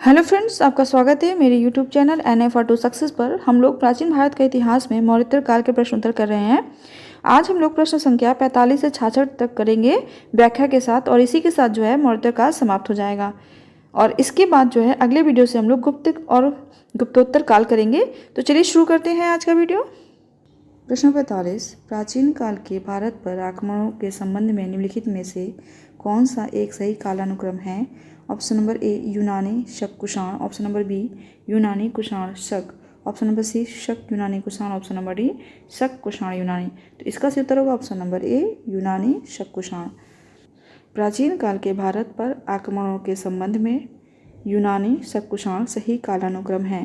Hello friends, आपका स्वागत है मेरे यूट्यूब चैनल NF2 सक्सेस पर। हम लोग प्राचीन भारत के इतिहास में मौर्योत्तर काल के प्रश्न उत्तर कर रहे हैं। आज हम लोग प्रश्न संख्या 45 से 66 तक करेंगे व्याख्या के साथ, और इसी के साथ जो है मौर्योत्तर काल समाप्त हो जाएगा। और इसके बाद जो है अगले वीडियो से हम लोग गुप्त और गुप्तोत्तर काल करेंगे। तो चलिए शुरू करते हैं आज का वीडियो। प्रश्न 45, प्राचीन काल के भारत पर आक्रमणों के संबंध में निम्नलिखित में से कौन सा एक सही कालानुक्रम है? ऑप्शन नंबर ए यूनानी शक कुषाण, ऑप्शन नंबर बी यूनानी कुषाण शक, ऑप्शन नंबर सी शक यूनानी कुषाण, ऑप्शन नंबर डी शक कुषाण यूनानी। तो इसका सही उत्तर होगा ऑप्शन नंबर ए यूनानी शक कुषाण। प्राचीन काल के भारत पर आक्रमणों के संबंध में यूनानी शक कुषाण सही कालानुक्रम है।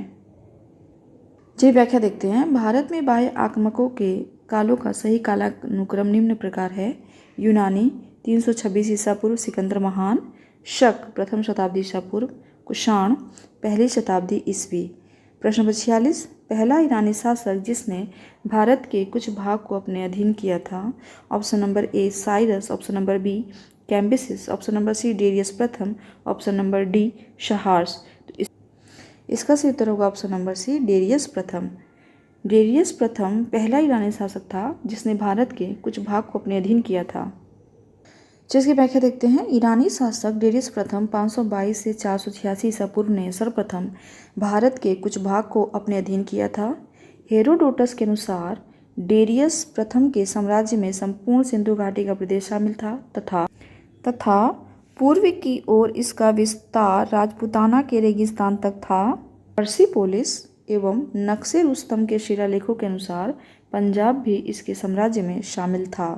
चलिए व्याख्या देखते हैं। भारत में बाह्य आक्रमकों के कालों का सही कालानुक्रम निम्न प्रकार है। यूनानी 326 ईसा पूर्व सिकंदर महान, शक प्रथम शताब्दी ईसा पूर्व, कुषाण पहली शताब्दी ईस्वी। प्रश्न नंबर 46, पहला ईरानी शासक जिसने भारत के कुछ भाग को अपने अधीन किया था। Option number A Cyrus, option number B Cambyses, option number C Darius प्रथम, ऑप्शन नंबर डी शहार्स। तो इसका सही उत्तर होगा ऑप्शन नंबर सी डेरियस प्रथम। डेरियस प्रथम पहला ईरानी शासक था जिसने भारत के कुछ भाग को अपने अधीन किया था। जिसकी व्याख्या देखते हैं। ईरानी शासक डेरियस प्रथम 522 से 486 ईसा पूर्व ने सर्वप्रथम भारत के कुछ भाग को अपने अधीन किया था। हेरोडोटस के अनुसार डेरियस प्रथम के साम्राज्य में संपूर्ण सिंधु घाटी का प्रदेश शामिल था तथा पूर्व की ओर इसका विस्तार राजपूताना के रेगिस्तान तक था। पर्सिपोलिस एवं नक्शे रुस्तम के शिलालेखों के अनुसार पंजाब भी इसके साम्राज्य में शामिल था।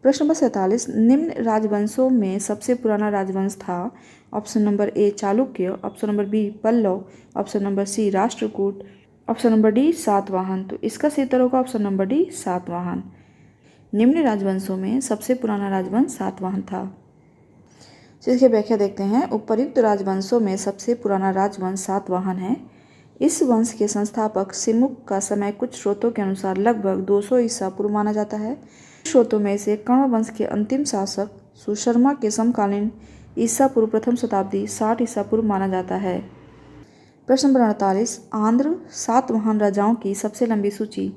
प्रश्न नंबर 47, निम्न राजवंशों में सबसे पुराना राजवंश था। Option number A Chalukya, option number B Pallava, option number C Rashtrakuta, option number D Satavahana. तो इसका सही उत्तर होगा ऑप्शन नंबर डी सातवाहन। निम्न राजवंशों में सबसे पुराना राजवंश सातवाहन था। जिसकी व्याख्या देखते हैं। उपर्युक्त राजवंशों में सबसे पुराना राजवंश सातवाहन है। इस वंश के संस्थापक सिमुक का समय कुछ स्रोतों के अनुसार लगभग 200 ईसा पूर्व माना जाता है। स्रोतों में से कण्व वंश के अंतिम शासक सुशर्मा के समकालीन ईसा पूर्व प्रथम शताब्दी 60 ईसा पूर्व माना जाता है। प्रश्न नंबर 48, आंध्र सातवाहन राजाओं की सबसे लंबी सूची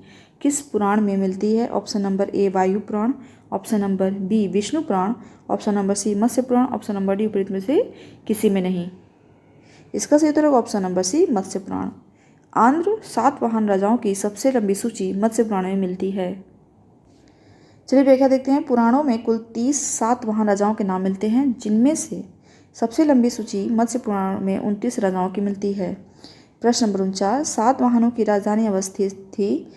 किस पुराण में मिलती है? ऑप्शन नंबर ए वायु पुराण, ऑप्शन नंबर बी विष्णु पुराण, ऑप्शन नंबर सी मत्स्य पुराण, ऑप्शन नंबर डी उपरोक्त में से किसी में नहीं। इसका सही उत्तर होगा ऑप्शन नंबर सी मत्स्य पुराण। आंध्र सातवाहन राजाओं की सबसे लंबी सूची मत्स्य पुराण में मिलती है। चलिए व्याख्या देखते हैं। पुराणों में कुल 30 सातवाहन राजाओं के नाम मिलते हैं, जिनमें से सबसे लंबी सूची मत्स्य पुराण में 29 राजाओं की मिलती है। प्रश्न नंबर 49, सातवाहनों की राजधानी अवस्थित थी।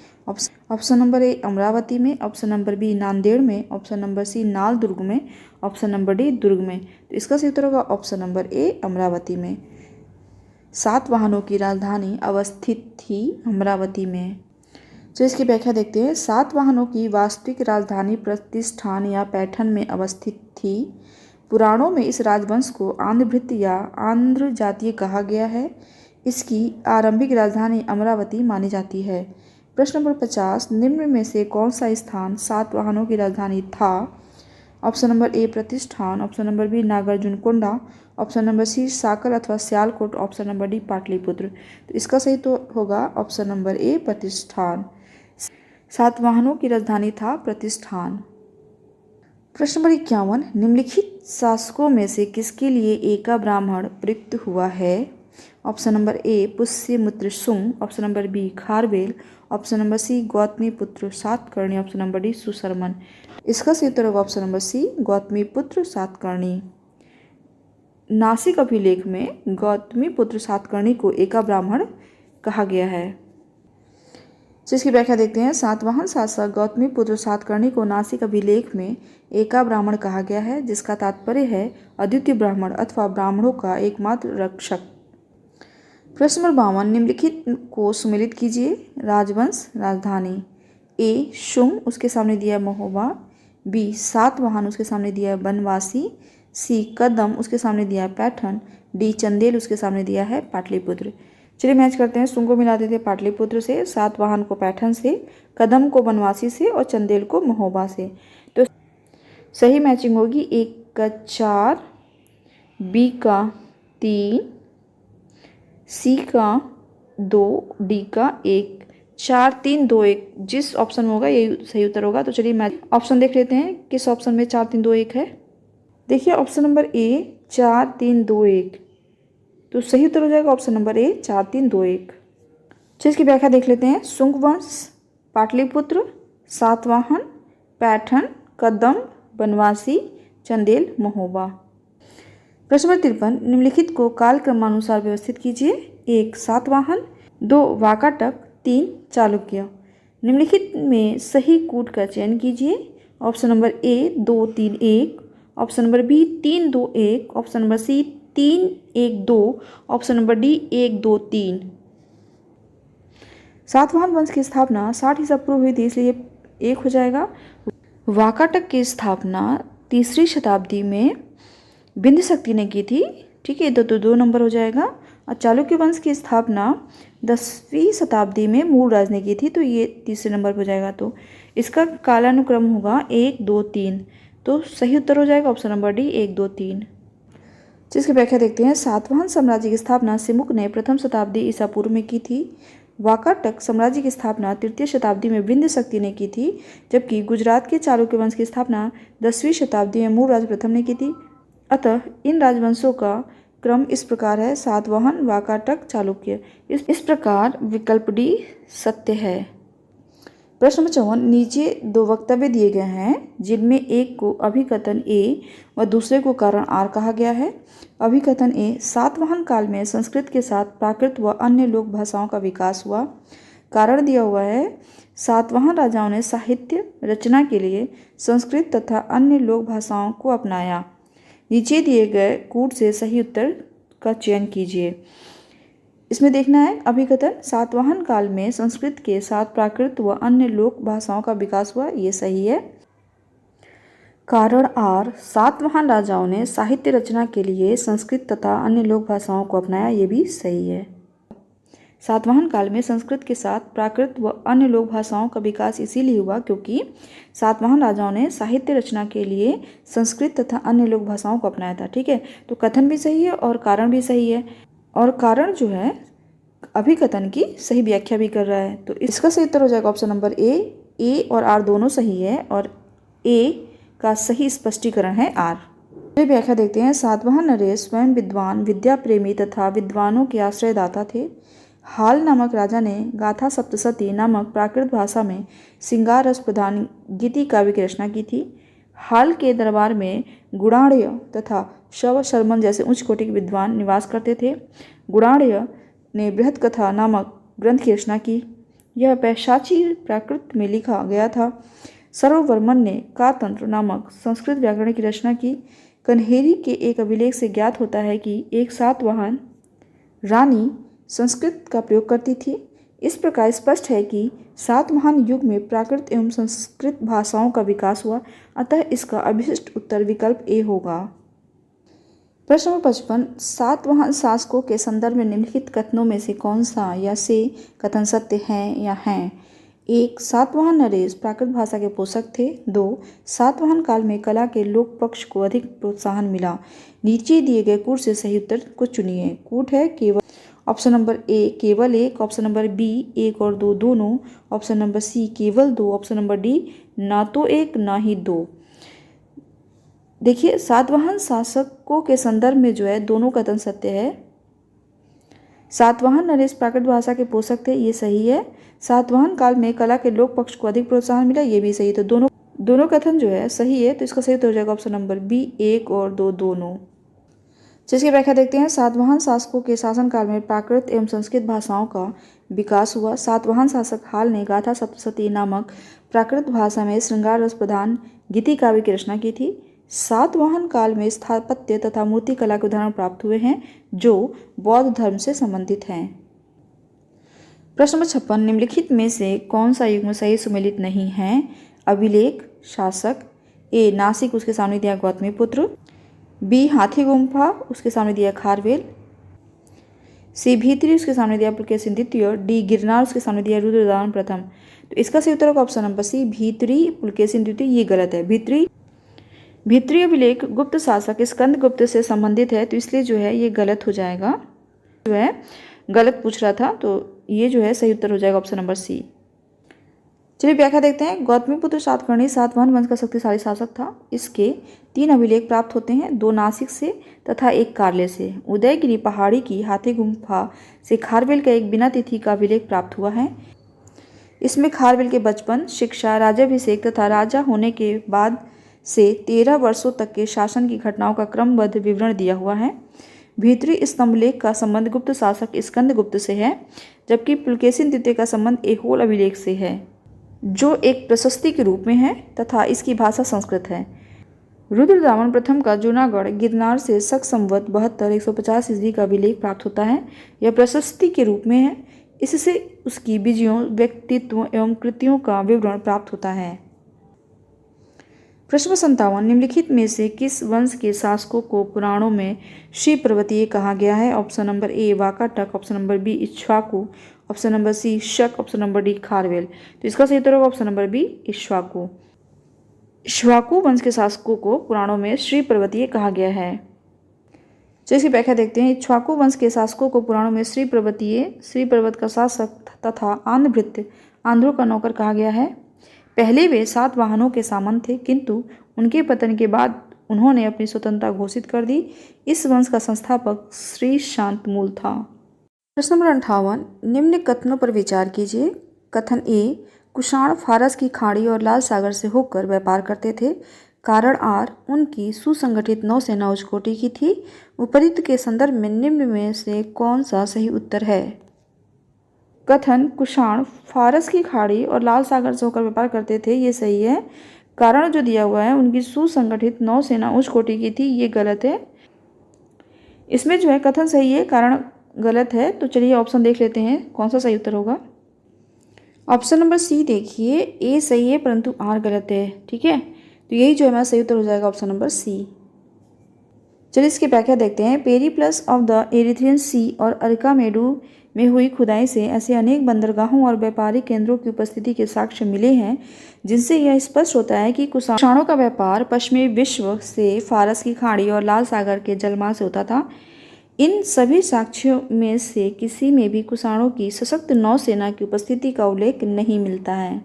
ऑप्शन नंबर ए अमरावती में, ऑप्शन नंबर बी नांदेड़ में, ऑप्शन नंबर सी नाल दुर्ग में, ऑप्शन नंबर डी दुर्ग में। तो इसका सही उत्तर होगा ऑप्शन नंबर ए अमरावती में। सातवाहनों की राजधानी अवस्थित थी अमरावती में। तो इसकी व्याख्या देखते हैं। सातवाहनों की वास्तविक राजधानी प्रतिष्ठान या पैठन में अवस्थित थी। पुराणों में इस राजवंश को आंध्रभृत्य या आंध्र जातीय कहा गया है। इसकी आरंभिक राजधानी अमरावती मानी जाती है। प्रश्न नंबर 50, निम्न में से कौन सा स्थान सातवाहनों की राजधानी था? Option number A Pratishthan, option number B Nagarjunakonda, option number C Sakar अथवा Sialkot, option number D Pataliputra. तो इसका सही तो होगा ऑप्शन नंबर ए प्रतिष्ठान। सातवाहनों की राजधानी था प्रतिष्ठान। प्रश्न नंबर 51, निम्नलिखित शासकों में से किसके लिए एका ब्राह्मण प्रयुक्त हुआ है? Option number A Pushyamitra Shunga, option number B Kharavela, option number C Gautamiputra Satakarni, option number D Susharman. इसका सही उत्तर होगा option number C Gautamiputra Satakarni. Nashik अभिलेख में गौतमीपुत्र सातकर्णी को एका ब्राह्मण कहा गया है। जिसकी व्याख्या देखते हैं। सातवाहन शासक गौतमीपुत्र सातकर्णी को नासिक अभिलेख में एका ब्राह्मण कहा गया है, जिसका तात्पर्य है अद्वितीय ब्राह्मण अथवा ब्राह्मणों का एकमात्र रक्षक। प्रश्न नंबर 52, निम्नलिखित को सुमेलित कीजिए। राजवंश राजधानी। ए शुंग, उसके सामने दिया है महोबा, बी सातवाहन, उसके सामने दिया है बनवासी, सी कदम, उसके सामने दिया है पैठन, डी चंदेल, उसके सामने दिया है पाटलिपुत्र। चलिए मैच करते हैं। शुंग को मिला देते हैं पाटलिपुत्र से, सातवाहन को पैठन से, कदम को बनवासी से और चंदेल को महोबा से। तो सही मैचिंग होगी। ए का 4, बी का 3, सी का 2, डी का 1, 4 3 2 1 जिस ऑप्शन में होगा यही सही उत्तर होगा। तो चलिए मैं ऑप्शन देख लेते हैं किस ऑप्शन में 4 3 2 1 है। देखिए ऑप्शन नंबर ए 4 3 2 1, तो सही उत्तर हो जाएगा ऑप्शन नंबर ए 4 3 2 1। चलिए इसकी व्याख्या देख लेते हैं। शुंग वंश, पाटलिपुत्र, सातवाहन, पैठन, कदम्ब, बनवासी, चंदेल, महोबा। प्रश्न नंबर 53, निम्नलिखित को कालक्रमानुसार व्यवस्थित कीजिए। 1 सातवाहन, 2 वाकाटक, 3 चालुक्य। निम्नलिखित में सही कूट का चयन कीजिए। Option number A 2 3 1, option number B 3 2 1, option number C 3 1 2, option number D 1 2 3। Satavahana वंश की स्थापना 60 ईसा पूर्व हुई थी, इसलिए 1 हो जाएगा। वाकाटक की स्थापना 3री शताब्दी में बिंद शक्ति ने की थी, ठीक है, तो 2 नंबर हो जाएगा। और चालुक्य वंश की स्थापना 10वीं शताब्दी में मूलराज ने की थी, तो ये 3रे नंबर पर हो जाएगा। तो इसका कालानुक्रम होगा 1 2 3, तो सही उत्तर हो जाएगा ऑप्शन नंबर डी 1 2 3। जिसकी व्याख्या देखते हैं। सातवाहन साम्राज्य की स्थापना सिमुक ने प्रथम शताब्दी ईसा पूर्व में की थी। वाकाटक साम्राज्य की स्थापना 3य शताब्दी में बिंद शक्ति ने की थी, जबकि गुजरात के चालुक्य वंश की स्थापना 10वीं शताब्दी में मूलराज प्रथम ने की थी। अतः इन राजवंशों का क्रम इस प्रकार है: सातवाहन, वाकाटक, चालुक्य। इस प्रकार विकल्प डी सत्य है। प्रश्न नंबर 54, नीचे 2 वक्तव्य दिए गए हैं जिनमें एक को अभिकथन ए व दूसरे को कारण आर कहा गया है। अभिकथन ए, सातवाहन काल में संस्कृत के साथ प्राकृत व अन्य लोक भाषाओं का विकास हुआ। कारण दिया हुआ है, सातवाहन राजाओं ने साहित्य रचना के लिए संस्कृत तथा अन्य लोक भाषाओं को अपनाया। नीचे दिए गए कूट से सही उत्तर का चयन कीजिए। इसमें देखना है अभिकथन, सातवाहन काल में संस्कृत के साथ प्राकृत व अन्य लोक भाषाओं का विकास हुआ, ये सही है। कारण आर, सातवाहन राजाओं ने साहित्य रचना के लिए संस्कृत तथा अन्य लोक भाषाओं को अपनाया, ये भी सही है। सातवाहन काल में संस्कृत के साथ प्राकृत व अन्य लोक भाषाओं का विकास इसीलिए हुआ क्योंकि सातवाहन राजाओं ने साहित्य रचना के लिए संस्कृत तथा अन्य लोक भाषाओं को अपनाया था, ठीक है। तो कथन भी सही है और कारण भी सही है, और कारण जो है अभिकथन की सही व्याख्या भी कर रहा है। तो इसका सही उत्तर हो जाएगा ऑप्शन नंबर ए और आर दोनों सही है, और ए का सही स्पष्टीकरण है आर। ये व्याख्या देखते हैं। सातवाहन नरेश स्वयं विद्वान, विद्या प्रेमी तथा विद्वानों के आश्रयदाता थे। हाल नामक राजा ने गाथा सप्तशती नामक प्राकृत भाषा में श्रृंगार रस प्रधान गीति काव्य की रचना की थी। हाल के दरबार में गुणाढ़ तथा शव शर्मन जैसे उच्च कोटि के विद्वान निवास करते थे। गुणाढ़ ने बृहत कथा नामक ग्रंथ की रचना की। यह पैशाची प्राकृत में लिखा गया था। सर्ववर्मन ने कातंत्र नामक संस्कृत व्याकरण की रचना की। कन्हेरी के एक अभिलेख से ज्ञात होता है कि एक सातवाहन रानी संस्कृत का प्रयोग करती थी। इस प्रकार स्पष्ट है कि सातवाहन युग में प्राकृत एवं संस्कृत भाषाओं का विकास हुआ, अतः इसका अभिष्ट उत्तर विकल्प ए होगा। प्रश्न नंबर 55, सातवाहन शासकों के संदर्भ में निम्नलिखित कथनों में से कौन सा या से कथन सत्य हैं या हैं? 1, सातवाहन नरेश प्राकृत भाषा के पोषक थे। 2, सातवाहन काल में कला के लोक पक्ष को अधिक प्रोत्साहन मिला। नीचे दिए गए कूट से सही उत्तर को चुनिए। कूट है केवल ऑप्शन नंबर ए केवल 1, ऑप्शन नंबर बी 1 और 2 दोनों, ऑप्शन नंबर सी केवल 2, ऑप्शन नंबर डी ना तो 1 ना ही 2। देखिए सातवाहन शासकों के संदर्भ में जो है दोनों कथन सत्य है। सातवाहन नरेश प्राकृत भाषा के पोषक थे, ये सही है। सातवाहन काल में कला के लोक पक्ष को अधिक प्रोत्साहन मिला, ये भी सही। तो दोनों कथन जो है सही है, तो इसका सही हो जाएगा ऑप्शन नंबर बी 1 और 2 दोनों। जिसकी व्याख्या देखते हैं। सातवाहन शासकों के शासनकाल में प्राकृत एवं संस्कृत भाषाओं का विकास हुआ। सातवाहन शासक हाल ने गाथा सप्तशती नामक प्राकृत भाषा में श्रृंगार रस प्रधान गीति काव्य की रचना की थी। सातवाहन काल में स्थापत्य तथा मूर्ति कला के उदाहरण प्राप्त हुए हैं जो बौद्ध धर्म से संबंधित हैं। प्रश्न नंबर 56, निम्नलिखित में से कौन सा युग्म सही सुमेलित नहीं है? अभिलेख, शासक। ए नासिक, उसके सामने दिया गौतमीपुत्र। बी हाथी गुम्फा, उसके सामने दिया खारवेल। सी भीतरी, उसके सामने दिया पुलकेशिन द्वितीय। डी गिरनार, उसके सामने दिया रुद्रदामन प्रथम। तो इसका सही उत्तर होगा ऑप्शन नंबर सी भीतरी पुलकेशिन द्वितीय, ये गलत है। भीतरी अभिलेख गुप्त शासक स्कंदगुप्त से संबंधित है, तो इसलिए जो है ये गलत हो जाएगा। जो है गलत पूछ रहा था, तो ये जो है सही उत्तर हो जाएगा ऑप्शन नंबर सी। चलिए व्याख्या देखते हैं। गौतमीपुत्र सातकर्णी सातवाहन वंश का शक्तिशाली शासक था। इसके 3 अभिलेख प्राप्त होते हैं, 2 नासिक से तथा 1 कार्ले से। उदयगिरी पहाड़ी की हाथी गुम्फा से खारवेल का एक बिना तिथि का अभिलेख प्राप्त हुआ है। इसमें खारवेल के बचपन, शिक्षा, राज्याभिषेक तथा राजा होने के बाद से 13 वर्षों तक के शासन की घटनाओं का क्रमबद्ध विवरण दिया हुआ है। भीतरी स्तंभलेख का संबंध गुप्त शासक स्कंदगुप्त से है, जबकि पुलकेशिन द्वितीय का संबंध ऐहोल अभिलेख से है, जो एक प्रशस्ति के रूप में है तथा इसकी भाषा संस्कृत है। रुद्रदामन प्रथम का जूनागढ़ गिरनार से शक संवत 72-150 ईस्वी का अभिलेख प्राप्त होता है। यह प्रशस्ति के रूप में है। इससे उसकी विजयों, व्यक्तित्व एवं कृतियों का विवरण प्राप्त होता है। प्रश्न 57, निम्नलिखित में से किस वंश के शासकों को पुराणों में श्री पर्वतीय कहा गया है? Option number A Vakataka, option number B Ikshvaku, option number C Shaka, option number D Kharavela. तो इसका सही उत्तर होगा option number B Ikshvaku. Ikshvaku वंश के शासकों को पुराणों में श्री पर्वतीय कहा गया है। तो इसकी व्याख्या देखते हैं। इक्ष्वाकु वंश के शासकों को पुराणों में श्री पर्वतीय, श्री पर्वत का शासक तथा आंध्रभृत्य, आंध्रों का नौकर कहा गया है। पहले वे सातवाहनों के सामंत थे, किंतु उनके पतन के बाद उन्होंने अपनी स्वतंत्रता घोषित कर दी। इस वंश का संस्थापक श्री शांतमूल था। प्रश्न नंबर 58, निम्न कथनों पर विचार कीजिए। कथन ए, कुषाण फारस की खाड़ी और लाल सागर से होकर व्यापार करते थे। कारण आर, उनकी सुसंगठित नौसेना उच्च कोटि की थी। विपरीत के संदर्भ में निम्न में से कौन सा सही उत्तर है? कथन कुषाण फारस की खाड़ी और लाल सागर से होकर व्यापार करते थे, ये सही है। कारण जो दिया हुआ है उनकी सुसंगठित नौसेना उच्च कोटि की थी, ये गलत है। इसमें जो है कथन सही है, कारण गलत है। तो चलिए ऑप्शन देख लेते हैं कौन सा सही उत्तर होगा। ऑप्शन नंबर सी देखिए, ए सही है परंतु आर गलत है। ठीक है, तो यही जो है हमारा सही उत्तर हो जाएगा ऑप्शन नंबर सी। चलिए इसकी व्याख्या देखते हैं। पेरीप्लस ऑफ द एरिथ्रियन सी और अरिकामेडू में हुई खुदाई से ऐसे अनेक बंदरगाहों और व्यापारिक केंद्रों की उपस्थिति के साक्ष्य मिले हैं, जिनसे यह स्पष्ट होता है कि कुषाणों का व्यापार पश्चिमी विश्व से फारस की खाड़ी और लाल सागर के जलमार्ग से होता था। इन सभी साक्ष्यों में से किसी में भी कुषाणों की सशक्त नौसेना की उपस्थिति का उल्लेख नहीं मिलता है।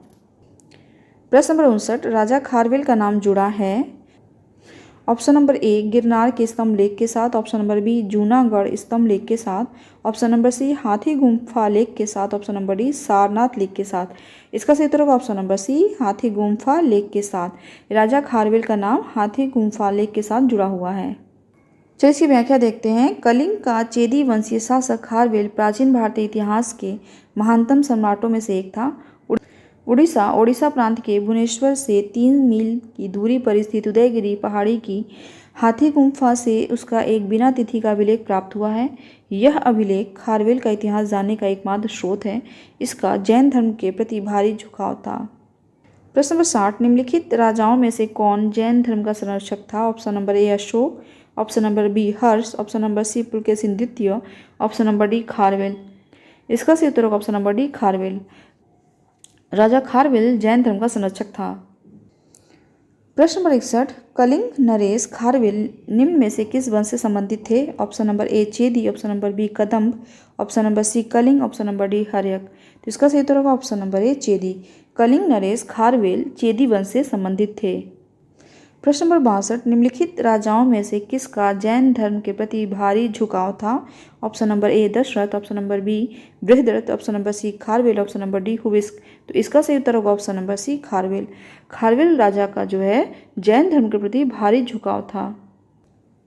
प्रश्न नंबर 59, राजा खारवेल का नाम जुड़ा है। ऑप्शन नंबर ए गिरनार के स्तंभ लेख के साथ, ऑप्शन नंबर बी जूनागढ़ स्तंभ लेख के साथ, ऑप्शन नंबर सी हाथी गुम्फा लेख के साथ, ऑप्शन नंबर डी सारनाथ लेख के साथ। इसका सही उत्तर होगा ऑप्शन नंबर सी हाथी गुम्फा लेख के साथ। राजा खारवेल का नाम हाथी गुम्फा लेख के साथ जुड़ा हुआ है। चलिए इसकी व्याख्या देखते हैं। कलिंग का चेदी वंशीय शासक खारवेल प्राचीन भारतीय इतिहास के महानतम सम्राटों में से एक था। उड़ीसा प्रांत के भुवनेश्वर से 3 मील की दूरी पर स्थित उदयगिरी पहाड़ी की हाथी गुम्फा से उसका एक बिना तिथि का अभिलेख प्राप्त हुआ है। यह अभिलेख खारवेल का इतिहास जानने का एकमात्र स्रोत है। इसका जैन धर्म के प्रति भारी झुकाव था। प्रश्न नंबर 60, निम्नलिखित राजाओं में से कौन जैन धर्म का संरक्षक था? Option number A Ashoka, option number B Harsha, option number C Pulakeshin द्वितीय, ऑप्शन नंबर डी खारवेल। इसका सही उत्तर होगा ऑप्शन नंबर डी खारवेल। राजा खारवेल जैन धर्म का संरक्षक था। प्रश्न नंबर 61, कलिंग नरेश खारवेल निम्न में से किस वंश से संबंधित थे? Option number A Chedi, option number B Kadamba, option number C Kalinga, option number D Haryanka. तो इसका सही उत्तर होगा option number A Chedi. Kalinga नरेश खारवेल चेदी वंश से संबंधित थे। प्रश्न नंबर 62, निम्नलिखित राजाओं में से किसका जैन धर्म के प्रति भारी झुकाव था? Option number A Dasharatha, option number B Brihadratha, option number C Kharavela, option number D Huvishka. तो इसका सही उत्तर होगा option number C Kharavela. Kharavela राजा का जो है जैन धर्म के प्रति भारी झुकाव था।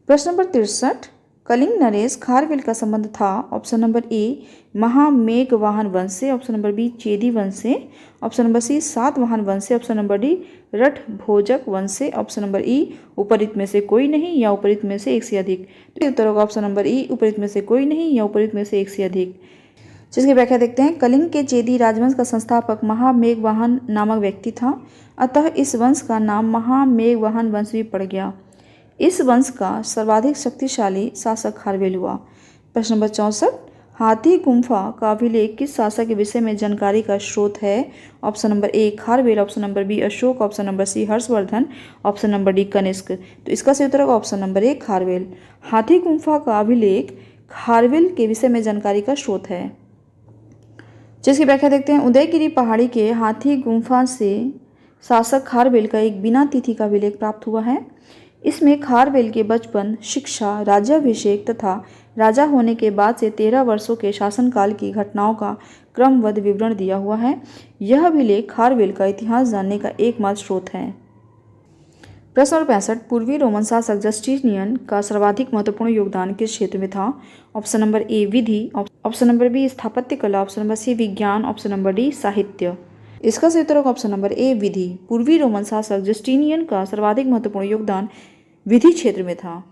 प्रश्न नंबर 63, कलिंग नरेश खारवेल का संबंध था। ऑप्शन नंबर ए महामेघवाहन वंश से, ऑप्शन नंबर बी चेदी वंश से, ऑप्शन नंबर सी सातवाहन वंश से, ऑप्शन नंबर डी रठ भोजक वंश से, ऑप्शन नंबर ई उपरित में से कोई नहीं या उपरित में से एक से अधिक। तो उत्तर होगा ऑप्शन नंबर ई उपरित में से कोई नहीं या उपरित में से एक से अधिक। जिसकी व्याख्या देखते हैं। कलिंग के चेदी राजवंश का संस्थापक महामेघवाहन नामक व्यक्ति था, अतः इस वंश का नाम महामेघवाहन वंश भी पड़ गया। इस वंश का सर्वाधिक शक्तिशाली शासक खारवेल हुआ। प्रश्न नंबर 64, हाथी गुम्फा का अभिलेख किस शासक के विषय में जानकारी का स्रोत है? Option number A Kharavela, option number B Ashoka, option number C Harshavardhana, option number D Kanishka. तो इसका सही उत्तर होगा ऑप्शन नंबर ए खारवेल। हाथी गुम्फा का अभिलेख खारवेल के विषय में जानकारी का स्रोत है। जिसकी व्याख्या देखते हैं। उदयगिरी पहाड़ी के हाथी गुम्फा से शासक खारवेल का एक बिना तिथि का अभिलेख प्राप्त हुआ है। इसमें खारवेल के बचपन, शिक्षा, राज्याभिषेक तथा राजा होने के बाद से 13 वर्षों के शासनकाल की घटनाओं का क्रमबद्ध विवरण दिया हुआ है। यह अभिलेख खारवेल का इतिहास जानने का एकमात्र स्रोत है। प्रश्न नंबर 65। पूर्वी रोमन शासक जस्टिनियन का सर्वाधिक महत्वपूर्ण योगदान किस क्षेत्र में था? ऑप्शन नंबर ए विधि, ऑप्शन नंबर बी स्थापत्य कला, ऑप्शन नंबर सी विज्ञान, ऑप्शन नंबर डी साहित्य। इसका सही उत्तर होगा ऑप्शन नंबर ए विधि। पूर्वी रोमन शासक जस्टिनियन का सर्वाधिक महत्वपूर्ण योगदान विधि क्षेत्र में था।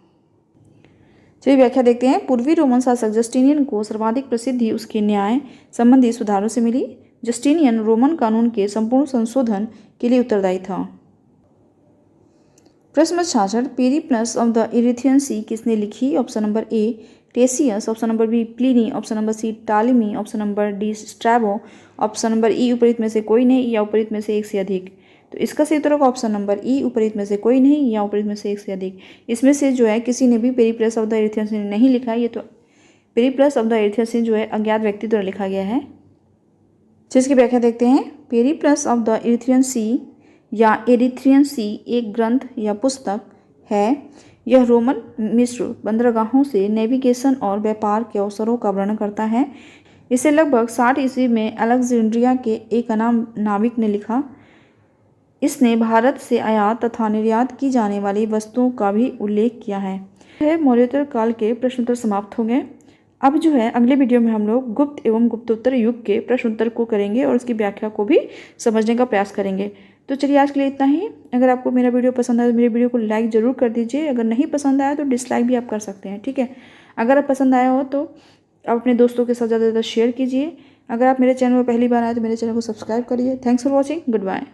चलिए व्याख्या देखते हैं। पूर्वी रोमन शासक जस्टिनियन को सर्वाधिक प्रसिद्धि उसके न्याय संबंधी सुधारों से मिली। जस्टिनियन रोमन कानून के संपूर्ण संशोधन के लिए उत्तरदायी था। प्रश्न number 66। Periplus of the Erythraean Sea किसने लिखी? Option number A Ctesias, option number B Pliny, option number C Ptolemy, option number D Strabo, option number E उपरीत में से कोई नहीं या उपरीत में से एक से अधिक। तो इसका सही उत्तर होगा ऑप्शन नंबर ई उपरीत में से कोई नहीं या उपरीत में से एक से अधिक। इसमें से जो है किसी ने भी पेरिप्लस ऑफ द इरिथियन सी नहीं लिखा है। ये तो पेरिप्लस ऑफ द इरिथियन सी जो है अज्ञात व्यक्ति द्वारा लिखा गया है। जिसकी व्याख्या देखते हैं। पेरिप्लस ऑफ द इरिथियन सी या एरिथ्रियन सी एक ग्रंथ या पुस्तक है। यह रोमन मिस्र बंदरगाहों से नेविगेशन और व्यापार के अवसरों का वर्णन करता है। इसे लगभग 60 ईस्वी में अलेक्जेंड्रिया के एक अनाम नाविक ने लिखा। इसने भारत से आयात तथा निर्यात की जाने वाली वस्तुओं का भी उल्लेख किया है। मौर्योत्तर काल के प्रश्नोत्तर समाप्त हो गए। अब जो है अगले वीडियो में हम लोग गुप्त एवं गुप्तोत्तर युग के प्रश्नोत्तर को करेंगे और उसकी व्याख्या को भी समझने का प्रयास करेंगे। तो चलिए आज के लिए इतना ही। अगर आपको मेरा वीडियो पसंद आया तो मेरे वीडियो को लाइक ज़रूर कर दीजिए। अगर नहीं पसंद आया तो डिसलाइक भी आप कर सकते हैं, ठीक है। अगर आप पसंद आया हो तो आप अपने दोस्तों के साथ ज़्यादा से ज़्यादा शेयर कीजिए। अगर आप मेरे चैनल पर पहली बार आए तो मेरे चैनल को सब्सक्राइब करिए। Thanks for watching. Good bye.